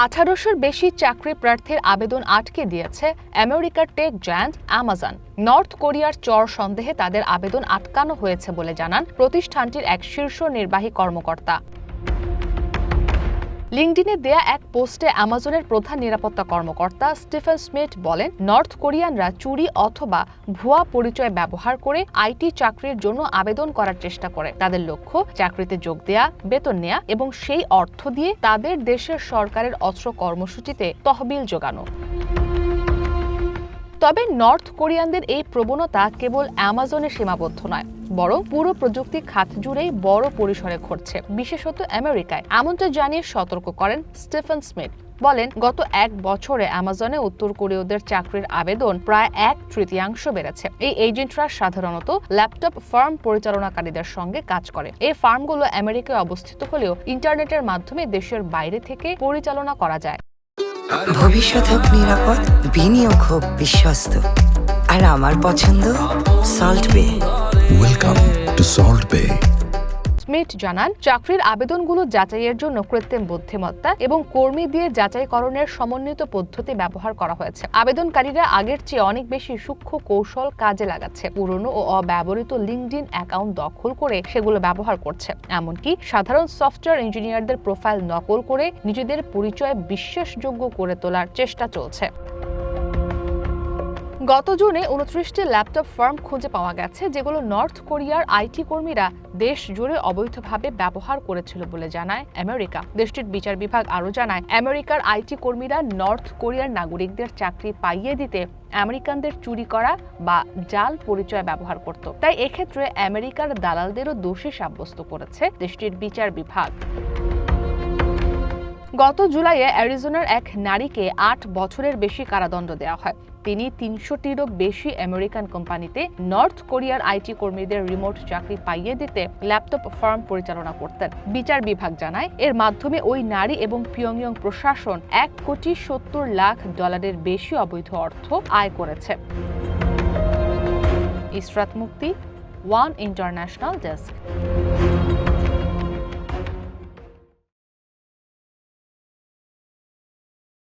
1800-র বেশি চাকরি প্রার্থীর আবেদন আটকে দিয়েছে আমেরিকার টেক জায়ান্ট অ্যামাজন। নর্থ কোরিয়ার চর সন্দেহে তাদের আবেদন আটকানো হয়েছে বলে জানান প্রতিষ্ঠানটির এক শীর্ষ নির্বাহী কর্মকর্তা। লিঙ্কডিনে দেয়া এক পোস্টে অ্যামাজনের প্রধান নিরাপত্তা কর্মকর্তা স্টিফেন স্মিথ বলেন, নর্থ কোরিয়ানরা চুরি অথবা ভুয়া পরিচয় ব্যবহার করে আইটি চাকরির জন্য আবেদন করার চেষ্টা করে। তাদের লক্ষ্য চাকরিতে যোগ দেয়া, বেতন নেয়া এবং সেই অর্থ দিয়ে তাদের দেশের সরকারের অস্ত্র কর্মসূচিতে তহবিল জোগানো। তবে নর্থ কোরিয়ানদের এই প্রবণতা কেবল অ্যামাজনে সীমাবদ্ধ নয়, বরং পুরো প্রযুক্তি খাত জুড়েই বড় পরিসরে ঘটছে, বিশেষত আমেরিকায়। এমনটা জানিয়ে সতর্ক করেন স্টিফেন স্মিথ। বলেন, গত এক বছরে অ্যামাজনে উত্তর কোরীয়দের চাকরির আবেদন প্রায় 1/3 বেড়েছে। এই এজেন্টরা সাধারণত ল্যাপটপ ফার্ম পরিচালনাকারীদের সঙ্গে কাজ করে। এই ফার্মগুলো আমেরিকায় অবস্থিত হলেও ইন্টারনেটের মাধ্যমে দেশের বাইরে থেকে পরিচালনা করা যায়। ভবিষ্যৎ হোক নিরাপদ, বিনিয়োগ হোক বিশ্বস্ত, আর আমার পছন্দ সল্ট বে। ওয়েলকাম টু সল্ট বে। স্মিথ জানান, চাকরির আবেদনগুলো যাচাইয়ের জন্য কৃত্রিম বুদ্ধিমত্তা এবং কর্মী দিয়ে যাচাইকরণের সমন্বিত পদ্ধতি ব্যবহার করা হয়েছে। আবেদনকারীরা আগের চেয়ে অনেক বেশি সূক্ষ্ম কৌশল কাজে লাগাচ্ছে। পুরনো ও অব্যবহৃত লিঙ্কডইন অ্যাকাউন্ট দখল করে সেগুলো ব্যবহার করছে। এমনকি সাধারণ সফটওয়্যার ইঞ্জিনিয়ারদের প্রোফাইল নকল করে নিজেদের পরিচয় বিশ্বাসযোগ্য করে তোলার চেষ্টা চলছে। গত জুনে 29টি ল্যাপটপ ফার্ম খুঁজে পাওয়া গেছে, যেগুলো নর্থ কোরিয়ার আইটি কর্মীরা দেশ জুড়ে অবৈধভাবে ব্যবহার করেছিল বলে জানায় আমেরিকা। দেশটির বিচার বিভাগ আরও জানায়, আমেরিকার আইটি কর্মীরা নর্থ কোরিয়ার নাগরিকদের চাকরি পাইয়ে দিতে আমেরিকানদের চুরি করা বা জাল পরিচয় ব্যবহার করত। তাই এক্ষেত্রে আমেরিকার দালালদেরও দোষী সাব্যস্ত করেছে দেশটির বিচার বিভাগ। গত জুলাইয়ে অ্যারিজোনার এক নারীকে 8 বছরের বেশি কারাদণ্ড দেওয়া হয়। তিনি 300টিরও বেশি আমেরিকান কোম্পানিতে নর্থ কোরিয়ার আইটি কর্মীদের রিমোট চাকরি পাইয়ে দিতে ল্যাপটপ ফার্ম পরিচালনা করতেন। বিচার বিভাগ জানায়, এর মাধ্যমে ওই নারী এবং পিয়ংইয়ং প্রশাসন $1.70 কোটি বেশি অবৈধ অর্থ আয় করেছে। ইসরাত মুক্তি, ওয়ান ইন্টারন্যাশনাল ডেস্ক।